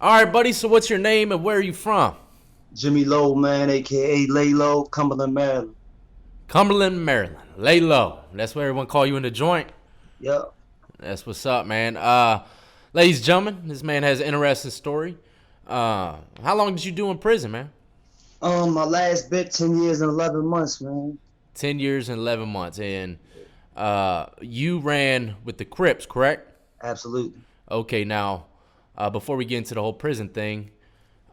All right, buddy. So what's your name and where are you from? Jimmy Lowe, man, aka Lay Low, Cumberland, Maryland. Cumberland, Maryland. Lay low. That's where everyone call you in the joint. Yep. That's what's up, man. Ladies and gentlemen, this man has an interesting story. How long did you do in prison, man? My last bit, 10 years and 11 months, man. 10 years and 11 months, and you ran with the Crips, correct? Absolutely. Okay, now before we get into the whole prison thing,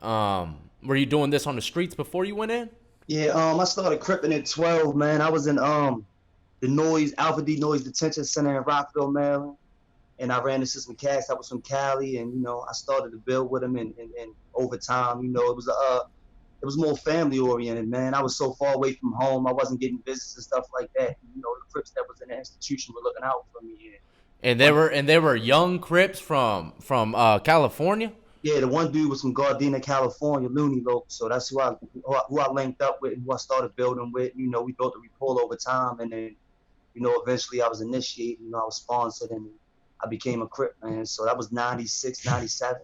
were you doing this on the streets before you went in? Yeah, I started cripping at 12, man. I was in the Alpha D Noise Detention Center in Rockville, Maryland. And I ran the system cast. I was from Cali, and I started to build with him, and over time, it was more family oriented, man. I was so far away from home, I wasn't getting visits and stuff like that. The Crips that was in the institution were looking out for me. And they One, were young Crips from California. yeah, the one dude was from Gardena, California, Looney Loke. So that's who I linked up with, and who I started building with. We built a rapport over time, and then eventually I was initiated. I was sponsored, and I became a Crip, man. So that was 96, 97.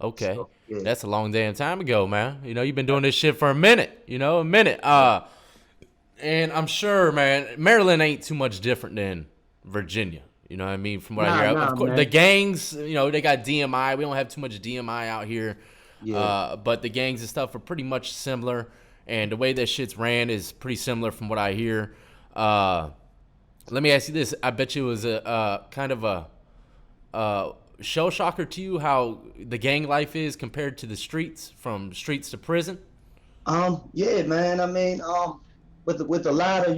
Okay, So yeah, that's a long damn time ago, man. You've been doing this shit for a minute. A minute. And I'm sure, man, Maryland ain't too much different than Virginia. You know what I mean? From what I hear, nah, of course, the man. gangs. They got DMI. We don't have too much DMI out here, Yeah, but the gangs and stuff are pretty much similar, and the way that shit's ran is pretty similar from what I hear. Let me ask you this: I bet you it was a kind of a shell shocker to you how the gang life is compared to the streets, from streets to prison. yeah, man. I mean, with a lot of,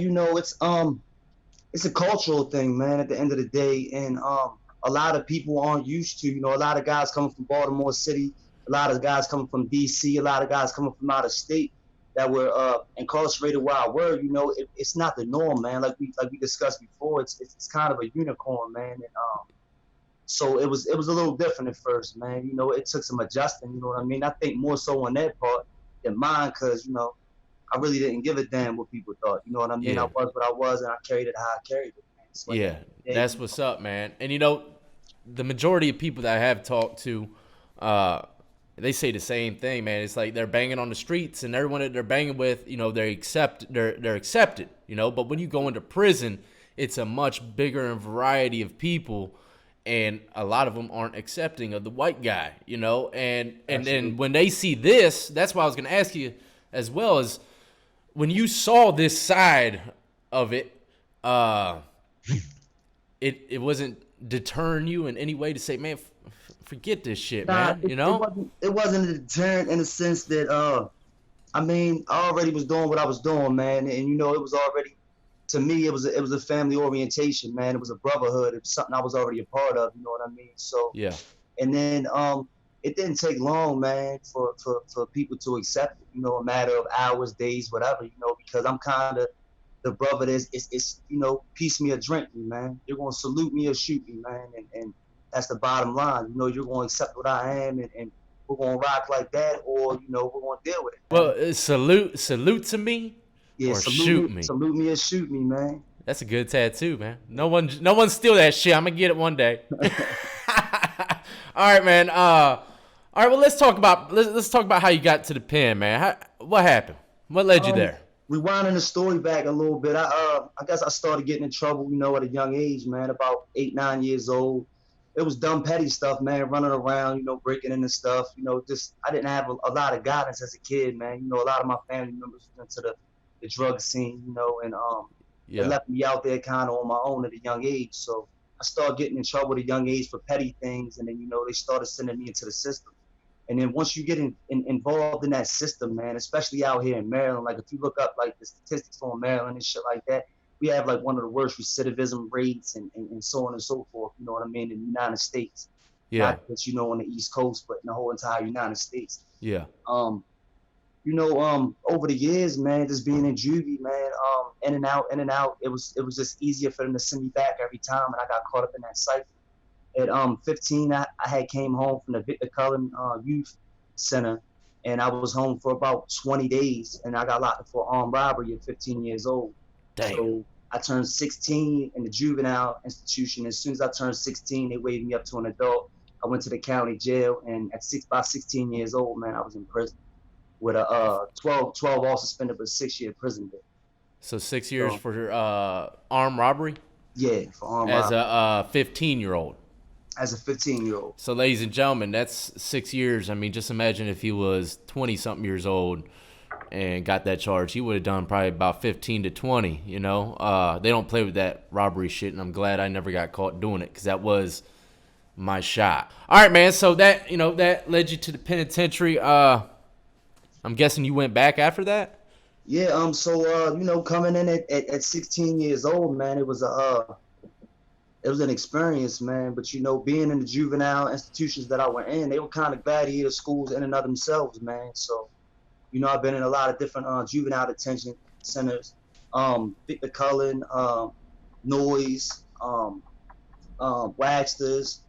it's a cultural thing, man. At the end of the day, and a lot of people aren't used to, a lot of guys coming from Baltimore City, a lot of guys coming from DC, a lot of guys coming from out of state that were incarcerated where I were. It's not the norm, man. Like we discussed before, it's kind of a unicorn, man. And so it was a little different at first, man. It took some adjusting. You know what I mean? I think more so on that part than mine, because I really didn't give a damn what people thought. You know what I mean? I Yeah, was what I was, and I carried it how I carried it, man. So at the yeah, end of the day, that's what's up, man. And the majority of people that I have talked to, uh, they say the same thing, man. It's like they're banging on the streets, and everyone that they're banging with, they're accepted, But when you go into prison, it's a much bigger and variety of people, and a lot of them aren't accepting of the white guy, And then absolutely. when they see this, that's why I was gonna ask you as well as when you saw this side of it, uh, it wasn't deterring you in any way to say, man, forget this shit, Nah, man. it wasn't a deterrent in the sense that I mean, I already was doing what I was doing, man, and it was already, to me, it was a family orientation, man. It was a brotherhood. It was something I was already a part of. You know what I mean? So, Yeah, and then it didn't take long, man, for people to accept it. A matter of hours, days, whatever. Because I'm kind of the brother that's it's piece me or drink me, man. You're gonna salute me or shoot me, man, and that's the bottom line. You're gonna accept what I am, and we're gonna rock like that, or we're gonna deal with it, well, man. salute to me Yeah, or shoot me. salute me or shoot me, man. That's a good tattoo, man. No one steal that shit. I'm gonna get it one day. All right, man. All right. Well, let's talk about how you got to the pen, man. What happened? What led you Um, there? Rewinding the story back a little bit, I guess I started getting in trouble, at a young age, man, about 8, 9 years old. It was dumb, petty stuff, man, running around, breaking into stuff, just I didn't have a lot of guidance as a kid, man. A lot of my family members went into the drug scene, and it Yeah. left me out there kind of on my own at a young age. So I started getting in trouble at a young age for petty things, and then they started sending me into the system. And then once you get involved in that system, man, especially out here in Maryland, like if you look up like the statistics on Maryland and shit like that, we have like one of the worst recidivism rates and so on and so forth. You know what I mean? In the United States, Yeah. not just on the East Coast, but in the whole entire United States. Yeah. Um, over the years, man, just being in juvie, man, in and out, it was just easier for them to send me back every time, and I got caught up in that cycle. At 15, I had came home from the Victor Cullen Youth Center, and I was home for about 20 days, and I got locked up for armed robbery at 15 years old. Damn. So I turned 16 in the juvenile institution. As soon as I turned 16, they waved me up to an adult. I went to the county jail, and by 16 years old, man, I was in prison with a 12 all suspended but 6 year prison bit. So 6 years So for armed robbery yeah, for armed as robbery a 15-year-old. as a 15-year-old. So, ladies and gentlemen, that's 6 years. I mean, just imagine if he was 20 something years old and got that charge. He would have done probably about 15 to 20. You know, they don't play with that robbery shit, and I'm glad I never got caught doing it because that was my shot. All right, man. So that that led you to the penitentiary. I'm guessing you went back after that. Yeah, coming in at 16 years old, man, it was an experience, man. But being in the juvenile institutions that I went in, they were kind of gladiator schools in and of themselves, man. So, I've been in a lot of different juvenile detention centers, Victor Cullen, Noise, Waxters,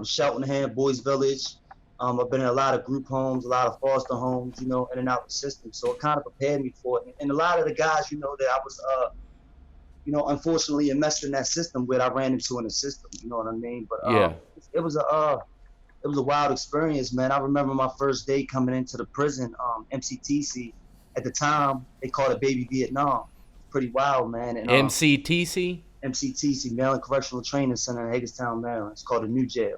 Cheltenham, Boys Village. I've been in a lot of group homes, a lot of foster homes, in and out of the system. So it kind of prepared me for it. And a lot of the guys, that I was, unfortunately enmeshed in that system with, I ran into in the system. You know what I mean? But Yeah. it was a wild experience, man. I remember my first day coming into the prison, MCTC. At the time, they called it Baby Vietnam. Pretty wild, man. And MCTC. MCTC, Maryland Correctional Training Center in Hagerstown, Maryland. It's called a new jail.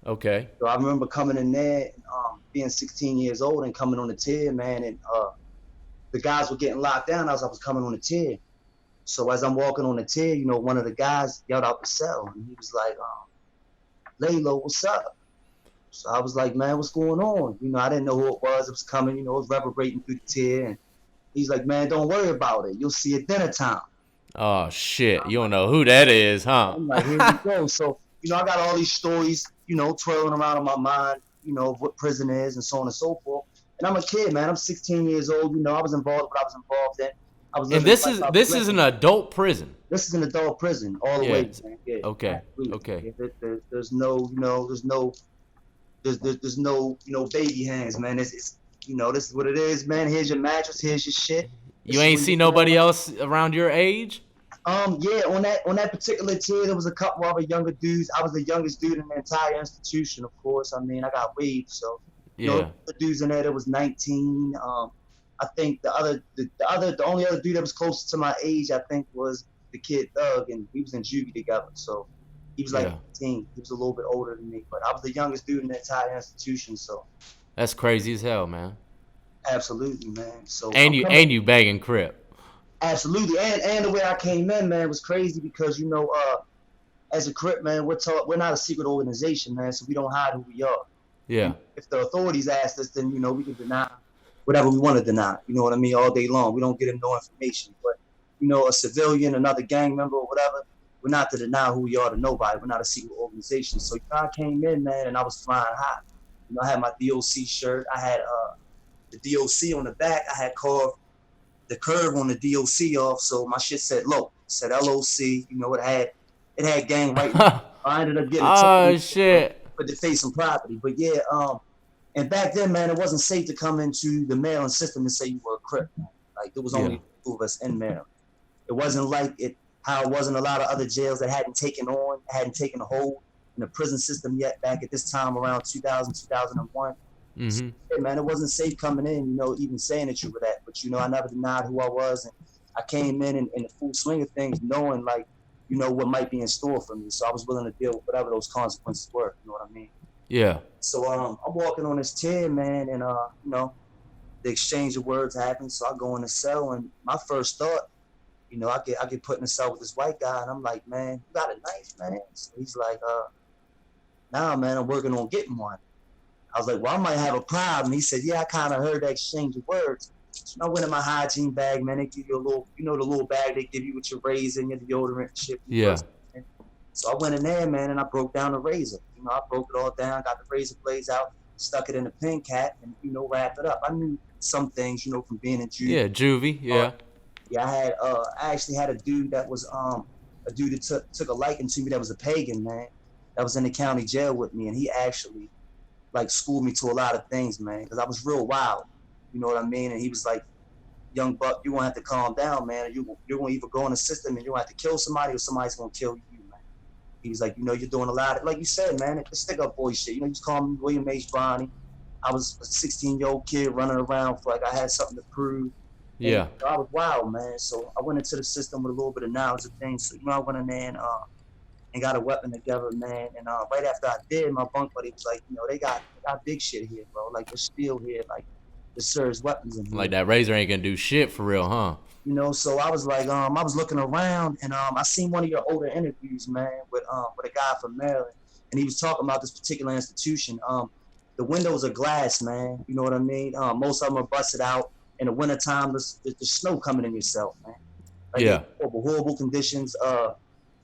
Okay. So I remember coming in there, and, being 16 years old and coming on the tier, man, and the guys were getting locked down as I was coming on the tier. So as I'm walking on the tier, one of the guys yelled out the cell, and he was like, "Laylo, what's up?" So I was like, "Man, what's going on?" I didn't know who it was. It was coming, it was reverberating through the tier, and he's like, "Man, don't worry about it. You'll see at dinner time." Oh shit! You don't know who that is, huh? I'm like, here we go. So, I got all these stories, twirling around in my mind, of what prison is and so on and so forth. And I'm a kid, man. I'm 16 years old. I was involved in what I was involved in. I was And living this is an adult prison. This is an adult prison all the way, man. Yeah, Okay. absolutely. Okay. Yeah, there's no, there's no, baby hands, man. It's this is what it is, man. Here's your mattress. Here's your shit. You ain't see nobody else around your age? Yeah, on that particular tier, there was a couple other younger dudes. I was the youngest dude in the entire institution, of course. I mean, I got waived, so the dudes in there that was 19. I think the only other dude that was closest to my age, I think, was the kid Thug, and we was in juvie together. So he was like 18. He was a little bit older than me, but I was the youngest dude in the entire institution. So that's crazy as hell, man. Absolutely, man. So you bagging Crip. Absolutely, and the way I came in, man, was crazy because as a Crip, man, we're not a secret organization, man, so we don't hide who we are. Yeah. If the authorities ask us, then we can deny whatever we want to deny. You know what I mean? All day long, we don't get them no information. But a civilian, another gang member, or whatever, we're not to deny who we are to nobody. We're not a secret organization. So I came in, man, and I was flying high. I had my DOC shirt. I had the DOC on the back. I had carved the curve on the DOC off, so my shit said low. It said LOC. It had gang right. I ended up getting shit for defacing property. But yeah, and back then, man, it wasn't safe to come into the Maryland system and say you were a Crip. Like there was only two of us in Maryland. It wasn't like how it wasn't a lot of other jails that hadn't taken a hold in the prison system yet back at this time around 2000, 2001. Mm-hmm. So, yeah, man, it wasn't safe coming in, even saying that you were that. But, I never denied who I was. And I came in the full swing of things knowing, like, what might be in store for me. So I was willing to deal with whatever those consequences were. You know what I mean? Yeah. So I'm walking on this tier, man, and, the exchange of words happens. So I go in the cell, and my first thought, I get put in the cell with this white guy, and I'm like, man, you got a knife, man? So he's like, nah, man, I'm working on getting one. I was like, well, I might have a problem. He said, yeah, I kind of heard that exchange of words. So I went in my hygiene bag, man. They give you a little, the little bag they give you with your razor and your deodorant and shit. Yeah. So I went in there, man, and I broke down the razor. I broke it all down, got the razor blades out, stuck it in a pen cap, and, wrapped it up. I knew some things, from being in juvie. Yeah, juvie, yeah. Yeah, I actually had a dude that was, a dude that took a liking to me that was a pagan, man, that was in the county jail with me, and he actually, like, schooled me to a lot of things, man, because I was real wild, you know what I mean? And he was like, young buck, you're going to have to calm down, man. You're going to either go in the system and you're going to have to kill somebody or somebody's going to kill you, man. He was like, you're doing a lot of, like you said, man, the stick up boy shit. You just call me William H. Bonney. I was a 16-year-old kid running around for like I had something to prove. And Yeah. I was wild, man. So I went into the system with a little bit of knowledge of things. So, I went in there and got a weapon together, man. And right after I did, my bunk buddy was like, they got big shit here, bro. Like, there's steel here. Like, there's serious weapons in Like here. that razor ain't gonna do shit for real, huh? So I was like, I was looking around and I seen one of your older interviews, man, with a guy from Maryland, and he was talking about this particular institution. The windows are glass, man. You know what I mean? Most of them are busted out. In the wintertime, there's snow coming in yourself, man. Like Yeah. horrible conditions.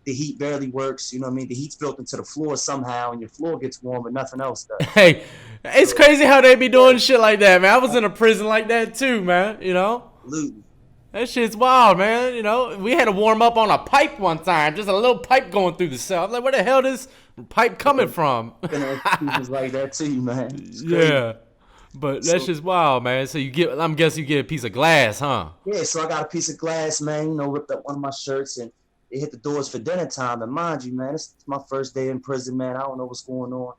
The heat barely works. You know what I mean? The heat's built into the floor somehow, and your floor gets warm, but nothing else does. Hey, it's crazy how they be doing shit like that, man. I was in a prison like that too, man. Absolutely. That shit's wild, man. We had to warm up on a pipe one time, just a little pipe going through the cell. I'm like, where the hell this pipe coming from? It's like that too, man. Yeah, but that's just wild, man. So I'm guessing you get a piece of glass, huh? Yeah, so I got a piece of glass, man. Ripped up one of my shirts, and they hit the doors for dinner time. And mind you, man, it's my first day in prison, man. I don't know what's going on.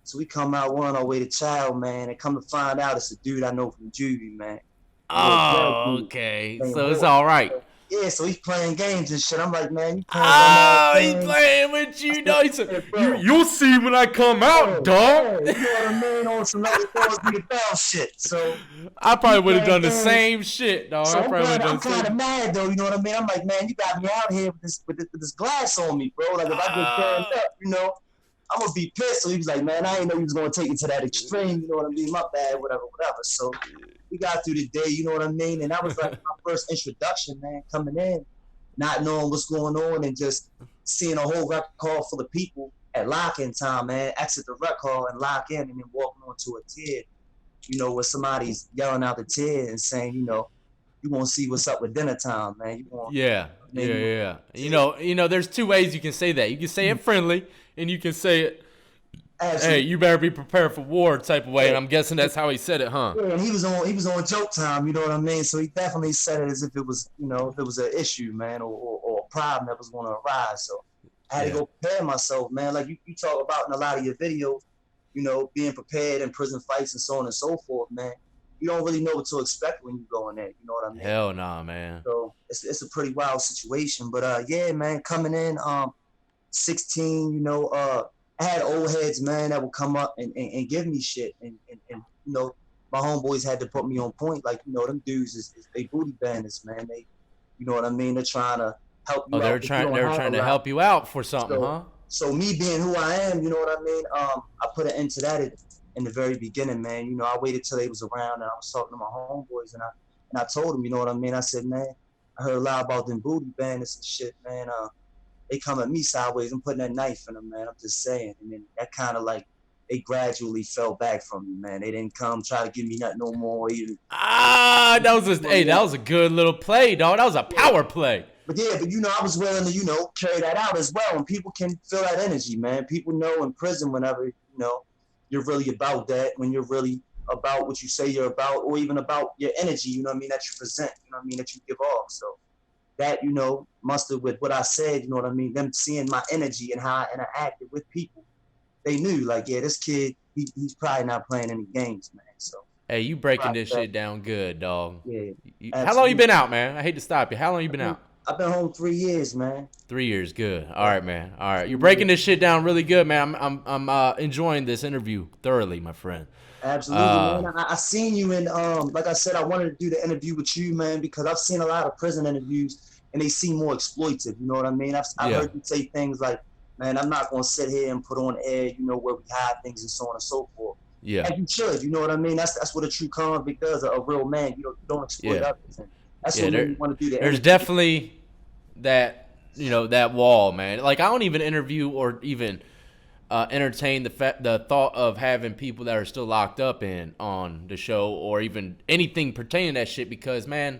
So we come out, we're on our way to child, man, and come to find out it's a dude I know from juvie, man. Oh, okay. So it's all right. Yeah, so he's playing games and shit. I'm like, man, you playing he's playing with you, dog. He said, you'll see when I come out, dog. You know what I mean? On some other balls be the bell shit. So I probably would have done the same shit, dog. So I'm kind of mad though. You know what I mean? I'm like, man, you got me out here with this glass on me, bro. Like if I get burned up, I'm gonna be pissed. So he was like, man, I didn't know you was gonna take it to that extreme. You know what I mean? My bad, whatever. So we got through the day. You know what I mean? And that was like my first introduction, man, coming in, not knowing what's going on, and just seeing a whole rec hall full of people at lock-in time, man. Exit the rec hall and lock in, and then walking onto a tier. Where somebody's yelling out the tier and saying, you want to see what's up with dinner time, man. Yeah. There's two ways you can say that. You can say it friendly, and you can say it, hey, you better be prepared for war type of way. Yeah. And I'm guessing that's how he said it, huh? Yeah, and he was on joke time, you know what I mean? So he definitely said it as if it was, if it was an issue, man, or a problem that was going to arise. So I had to go prepare myself, man. Like you talk about in a lot of your videos, being prepared in prison fights and so on and so forth, man. You don't really know what to expect when you go in there. You know what I mean? Hell nah, man. So it's a pretty wild situation. But yeah, man, coming in, 16, I had old heads, man, that would come up and give me shit. And my homeboys had to put me on point. Like, them dudes they booty bandits, man. They, you know what I mean? They're trying to help you out. They're trying to help you out for something, huh? So me being who I am, you know what I mean? I put an end to that in the very beginning, man. I waited till they was around and I was talking to my homeboys and I told them, you know what I mean? I said, man, I heard a lot about them booty bandits and shit, man. They come at me sideways. I'm putting that knife in them, man. I'm just saying. And then that kind of like, they gradually fell back from me, man. They didn't come try to give me nothing no more. Even. That was a good little play, dog. That was a power play. But yeah, I was willing to, carry that out as well. And people can feel that energy, man. People know in prison whenever, you're really about that, when you're really about what you say you're about, or even about your energy, you know what I mean, that you present, you know what I mean, that you give off. So that, mustered with what I said, you know what I mean, them seeing my energy and how I interacted with people, they knew, like, yeah, this kid, he's probably not playing any games, man. So hey, you breaking this shit down good, dog. Yeah. How long you been out, man? I hate to stop you. How long you been out? I've been home 3 years, man. 3 years, good. All right, man. All right, you're breaking this shit down really good, man. I'm enjoying this interview thoroughly, my friend. Absolutely, man. I seen you in like I said, I wanted to do the interview with you, man, because I've seen a lot of prison interviews and they seem more exploitive. You know what I mean? I've heard you say things like, man, I'm not gonna sit here and put on air, where we hide things and so on and so forth. Yeah. And you should, you know what I mean? That's what a true convict does, a real man. You don't exploit others. And that's what we want to do. There's definitely that that wall, man. Like, I don't even interview or even entertain the thought of having people that are still locked up on the show, or even anything pertaining to that shit, because, man,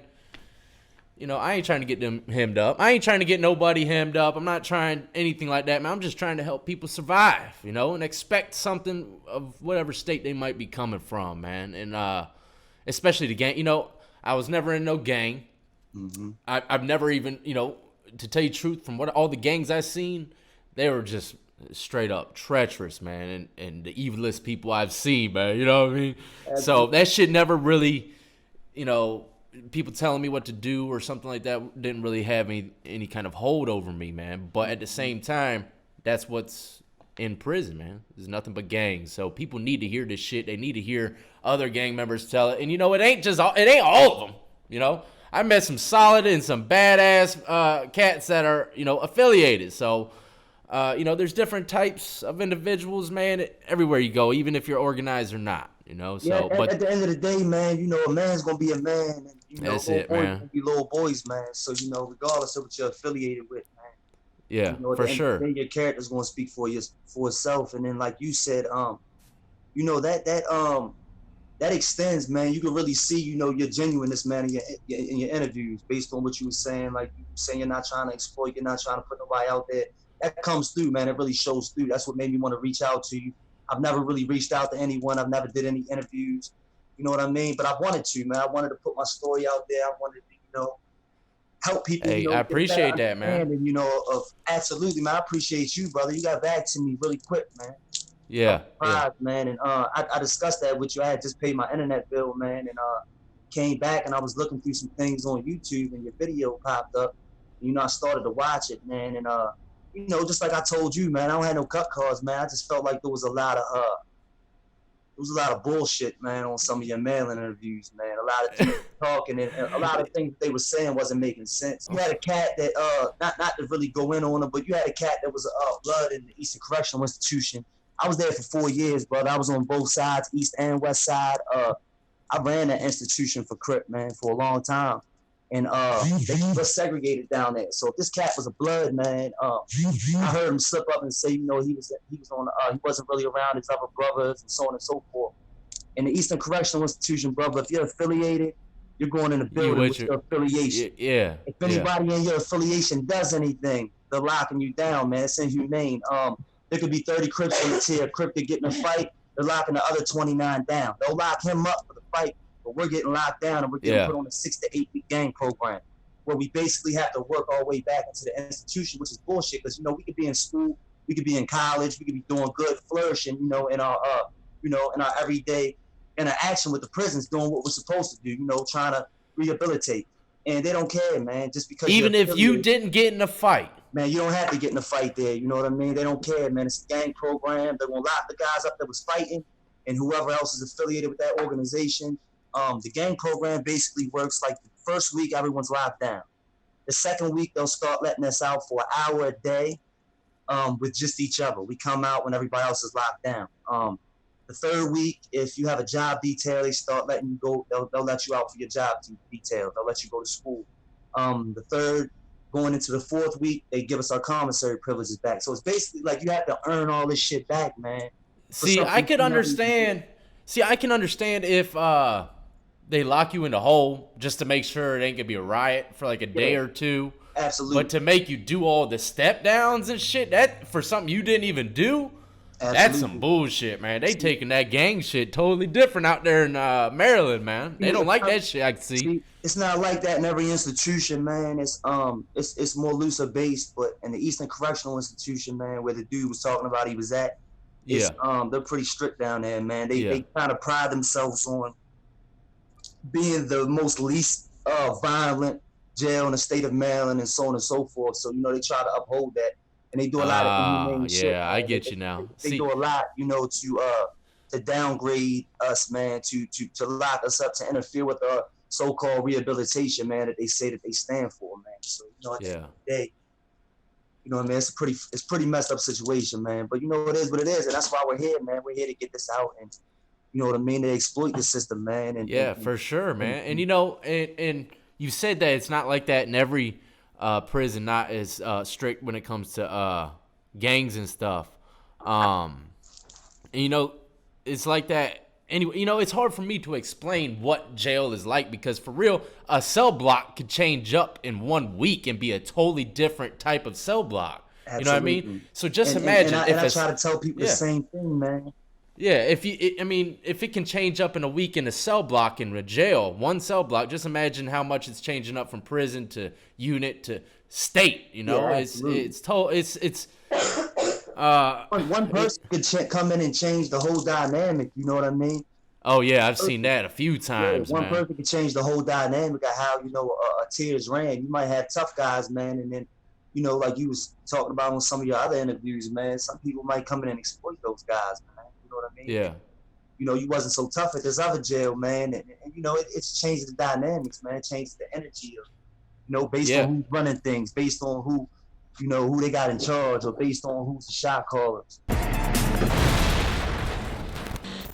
I ain't trying to get them hemmed up. I ain't trying to get nobody hemmed up. I'm not trying anything like that, man. I'm just trying to help people survive, and expect something of whatever state they might be coming from, man. And especially the gang. I was never in no gang. Mm-hmm. I've never even, to tell you the truth, from what all the gangs I've seen, they were just straight up treacherous, man, and the evilest people I've seen, man. You know what I mean? So that shit never really, you know, people telling me what to do or something like that didn't really have any kind of hold over me, man. But at the same time, that's what's in prison, man. There's nothing but gangs. So people need to hear this shit. They need to hear other gang members tell it. And you know, it ain't all of them. You know, I met some solid and some badass cats that are, you know, affiliated. So, you know, there's different types of individuals, man, everywhere you go, even if you're organized or not. You know, so yeah, but at the end of the day, man, you know, a man's gonna be a man, and you know, that's little it, boys man. gonna be little boys, man. So you know, regardless of what you're affiliated with, man, Yeah, you know, at for the end of sure. the day, your character's gonna speak for itself. And then, like you said, you know, that extends, man. You can really see, you know, your genuineness, man, in your interviews, based on what you were saying. Like you were saying, you're not trying to exploit, you're not trying to put nobody out there. That comes through, man. It really shows through. That's what made me want to reach out to you. I've never really reached out to anyone. I've never did any interviews. You know what I mean? But I wanted to, man. I wanted to put my story out there. I wanted to, you know, help people, you Hey, I know, get a better appreciate that, man. understanding, you know, of absolutely, man. I appreciate you, brother. You got back to me really quick, man. I was Yeah, yeah. surprised, man. And I discussed that with you. I had just paid my internet bill, man, and came back and I was looking through some things on YouTube and your video popped up. You know, I started to watch it, man, and you know, just like I told you, man, I don't have no cut cards, man. I just felt like there was a lot of bullshit, man, on some of your mailing interviews, man. A lot of people talking, and a lot of things they were saying wasn't making sense. You had a cat that, not to really go in on it, but you had a cat that was blood in the Eastern Correctional Institution. I was there for 4 years, brother. I was on both sides, east and west side. I ran that institution for Crip, man, for a long time. And they keep us segregated down there. So if this cat was a blood, man, I heard him slip up and say, you know, he was on, he wasn't really around his other brothers and so on and so forth. In the Eastern Correctional Institution, brother, if you're affiliated, you're going in the You building with with your your affiliation. yeah, If yeah, anybody in your affiliation does anything, they're locking you down, man. It's inhumane. There could be 30 Crips in the tier. Crip could get in a fight. They're locking the other 29 down. They'll lock him up for the fight, but we're getting locked down and we're getting yeah, put on a 6 to 8 week gang program where we basically have to work our way back into the institution, which is bullshit. Because you know we could be in school, we could be in college, we could be doing good, flourishing, you know, in our everyday interaction with the prisons, doing what we're supposed to do, you know, trying to rehabilitate. And they don't care, man. Just because you're even if you affiliated, didn't get in a fight. man, you don't have to get in a fight there. You know what I mean? They don't care, man. It's a gang program. They're gonna lock the guys up that was fighting, and whoever else is affiliated with that organization. The gang program basically works like the first week everyone's locked down. The second week they'll start letting us out for an hour a day, with just each other. We come out when everybody else is locked down. The third week, if you have a job detail, they start letting you go. They'll let you out for your job detail. They'll let you go to school. The third, going into the fourth week, they give us our commissary privileges back. So it's basically like you have to earn all this shit back, man, for See, I something could you never even did. understand. See, I can understand if they lock you in the hole just to make sure it ain't gonna be a riot for like a day Yeah, or two. But absolutely, to make you do all the step downs and shit, that for something you didn't even do, that's some absolutely. bullshit, man. They See, taking that gang shit totally different out there in Maryland, man. They see, don't it's like not, that shit. I can see. see, it's not like that in every institution, man. It's more looser based, but in the Eastern Correctional Institution, man, where the dude was talking about he was at, it's Yeah, they're pretty strict down there, man. They yeah, they kind of pride themselves on being the most least violent jail in the state of Maryland and so on and so forth. So, you know, they try to uphold that. And they do a lot of inhumane shit, yeah. I man. get you now. They See, do a lot, you know, to downgrade us, man, to lock us up, to interfere with our so-called rehabilitation, man, that they say that they stand for, man. So, you know, at the end yeah, of the day, you know what I mean? It's pretty messed up situation, man. But you know, it is what it is, and that's why we're here, man. We're here to get this out, and you know what I mean? They exploit the system, man, yeah, for sure, and, man. And you know, and you said that it's not like that in every prison, not as strict when it comes to gangs and stuff. And, you know, it's like that. Anyway, you know, it's hard for me to explain what jail is like because for real, a cell block could change up in 1 week and be a totally different type of cell block. You know what I mean? absolutely. So just And imagine I if try it's to tell people the yeah. same thing, man. Yeah, I mean, if it can change up in a week in a cell block in a jail, one cell block, just imagine how much it's changing up from prison to unit to state. You Yeah, know, absolutely. it's One person could come in and change the whole dynamic. You know what I mean? Oh yeah, I've seen that a few Yeah, times, one man. person could change the whole dynamic of how a tears ran. You might have tough guys, man, and then like you was talking about on some of your other interviews, man. Some people might come in and exploit those guys, man. You know what I mean? And Yeah, you wasn't so tough at this other jail, man, and it's changed the dynamics, man. It changes the energy of based on yeah, who's running things, based on who they got in charge, or based on who's the shot callers.